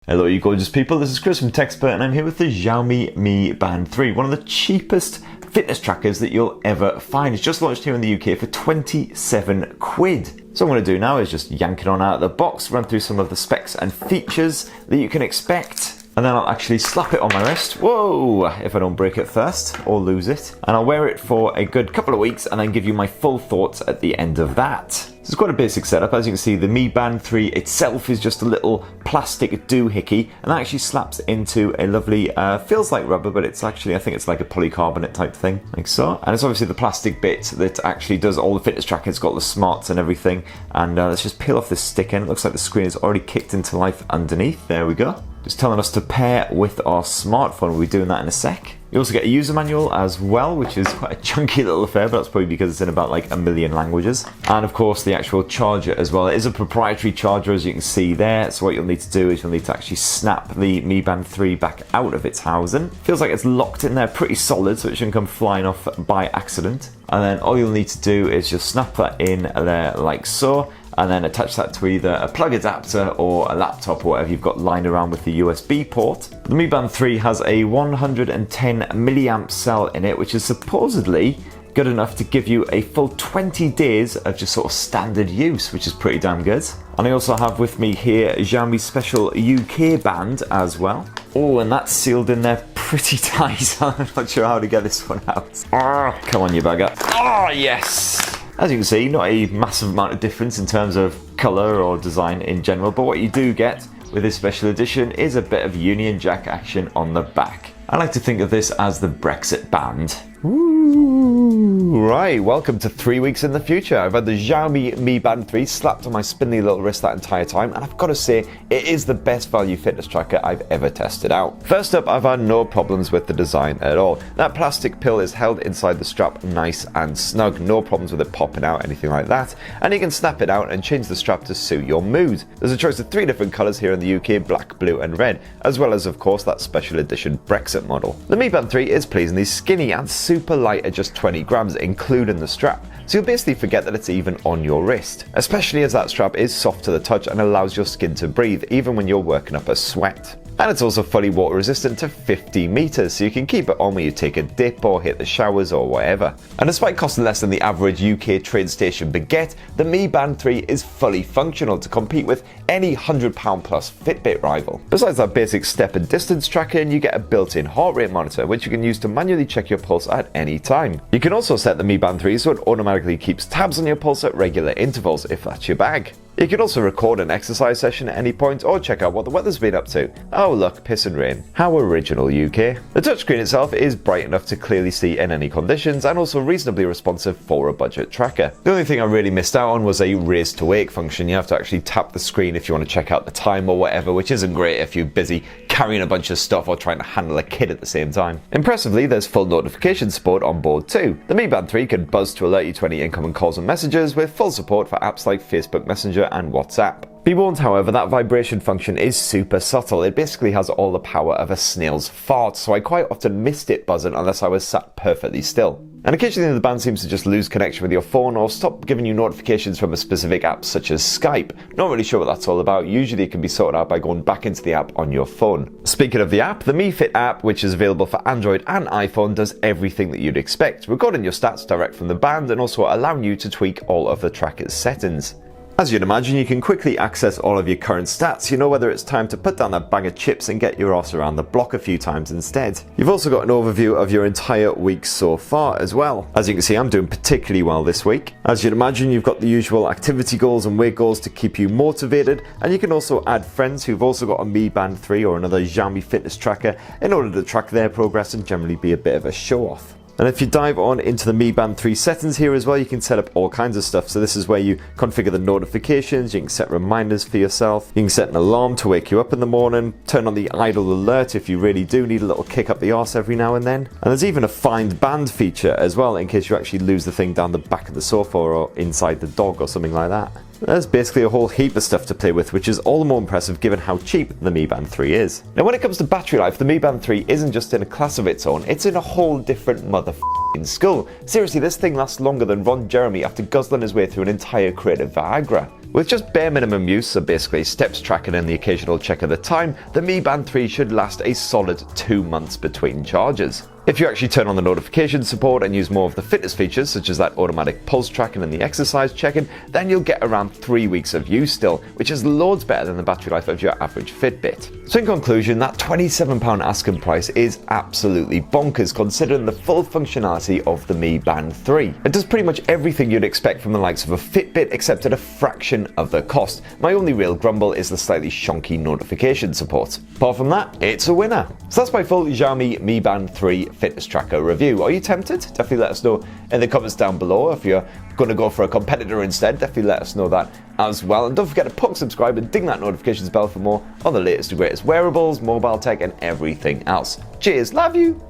Hello you gorgeous people, this is Chris from TechSpert and I'm here with the Xiaomi Mi Band 3, one of the cheapest fitness trackers that you'll ever find. It's just launched here in the UK for 27 quid. So what I'm going to do now is just yank it on out of the box, run through some of the specs and features that you can expect, and then I'll actually slap it on my wrist, whoa, if I don't break it first or lose it. And I'll wear it for a good couple of weeks and then give you my full thoughts at the end of that. So it's quite a basic setup. As you can see, the Mi Band 3 itself is just a little plastic doohickey, and that actually slaps into a lovely, feels like rubber, but it's actually, I think it's like a polycarbonate type thing, like so. And it's obviously the plastic bit that actually does all the fitness tracking. It's got the smarts and everything. And let's just peel off this stick end. It looks like the screen is already kicked into life underneath. There we go. It's telling us to pair with our smartphone. We'll be doing that in a sec. You also get a user manual as well, which is quite a chunky little affair, but that's probably because it's in about like 1 million languages. And of course the actual charger as well. It is a proprietary charger, as you can see there. So what you'll need to do is you'll need to actually snap the Mi Band 3 back out of its housing. Feels like it's locked in there pretty solid, so it shouldn't come flying off by accident. And then all you'll need to do is just snap that in there like so, and then attach that to either a plug adapter or a laptop or whatever you've got lying around with the USB port. The Mi Band 3 has a 110 milliamp cell in it, which is supposedly good enough to give you a full 20 days of just sort of standard use, which is pretty damn good. And I also have with me here Xiaomi's special UK band as well. Oh, and that's sealed in there pretty tight. I'm not sure how to get this one out. Oh, come on, you bugger. Oh, yes. As you can see, not a massive amount of difference in terms of colour or design in general, but what you do get with this special edition is a bit of Union Jack action on the back. I like to think of this as the Brexit band. Ooh, right, welcome to 3 weeks in the future. I've had the Xiaomi Mi Band 3 slapped on my spindly little wrist that entire time, and I've got to say, it is the best value fitness tracker I've ever tested out. First up, I've had no problems with the design at all. That plastic pill is held inside the strap nice and snug, no problems with it popping out, anything like that, and you can snap it out and change the strap to suit your mood. There's a choice of 3 different colours here in the UK, black, blue and red, as well as of course that special edition Brexit model. The Mi Band 3 is pleasingly skinny and super light at just 20 grams, including the strap, so you'll basically forget that it's even on your wrist, especially as that strap is soft to the touch and allows your skin to breathe even when you're working up a sweat. And it's also fully water resistant to 50 meters, so you can keep it on when you take a dip or hit the showers or whatever. And despite costing less than the average UK train station baguette, the Mi Band 3 is fully functional to compete with any £100 plus Fitbit rival. Besides that basic step and distance tracking, you get a built-in heart rate monitor, which you can use to manually check your pulse at any time. You can also set the Mi Band 3 so it automatically keeps tabs on your pulse at regular intervals, if that's your bag. You can also record an exercise session at any point or check out what the weather's been up to. Oh look, piss and rain. How original, UK. The touchscreen itself is bright enough to clearly see in any conditions and also reasonably responsive for a budget tracker. The only thing I really missed out on was a raise to wake function. You have to actually tap the screen if you want to check out the time or whatever, which isn't great if you're busy carrying a bunch of stuff or trying to handle a kid at the same time. Impressively, there's full notification support on board too. The Mi Band 3 can buzz to alert you to any incoming calls and messages, with full support for apps like Facebook Messenger and WhatsApp. Be warned, however, that vibration function is super subtle. It basically has all the power of a snail's fart, so I quite often missed it buzzing unless I was sat perfectly still. And occasionally the band seems to just lose connection with your phone or stop giving you notifications from a specific app such as Skype. Not really sure what that's all about. Usually it can be sorted out by going back into the app on your phone. Speaking of the app, the Mi Fit app, which is available for Android and iPhone, does everything that you'd expect, recording your stats direct from the band and also allowing you to tweak all of the tracker's settings. As you'd imagine, you can quickly access all of your current stats. You know whether it's time to put down that bag of chips and get your ass around the block a few times instead. You've also got an overview of your entire week so far as well. As you can see, I'm doing particularly well this week. As you'd imagine, you've got the usual activity goals and weight goals to keep you motivated, and you can also add friends who've also got a Mi Band 3 or another Xiaomi fitness tracker in order to track their progress and generally be a bit of a show-off. And if you dive on into the Mi Band 3 settings here as well, you can set up all kinds of stuff. So this is where you configure the notifications, you can set reminders for yourself, you can set an alarm to wake you up in the morning, turn on the idle alert if you really do need a little kick up the arse every now and then. And there's even a find band feature as well, in case you actually lose the thing down the back of the sofa or inside the dog or something like that. There's basically a whole heap of stuff to play with, which is all the more impressive given how cheap the Mi Band 3 is. Now when it comes to battery life, the Mi Band 3 isn't just in a class of its own, it's in a whole different motherfucking school. Seriously, this thing lasts longer than Ron Jeremy after guzzling his way through an entire crate of Viagra. With just bare minimum use, so basically steps tracking and the occasional check of the time, the Mi Band 3 should last a solid 2 months between charges. If you actually turn on the notification support and use more of the fitness features, such as that automatic pulse tracking and the exercise checking, then you'll get around 3 weeks of use still, which is loads better than the battery life of your average Fitbit. So in conclusion, that £27 asking price is absolutely bonkers considering the full functionality of the Mi Band 3. It does pretty much everything you'd expect from the likes of a Fitbit, except at a fraction of the cost. My only real grumble is the slightly shonky notification support. Apart from that, it's a winner. So that's my full Xiaomi Mi Band 3 fitness tracker review. Are you tempted? Definitely let us know in the comments down below. If you're going to go for a competitor instead, definitely let us know that as well. And don't forget to poke subscribe and ding that notifications bell for more on the latest and greatest wearables, mobile tech, and everything else. Cheers, love you!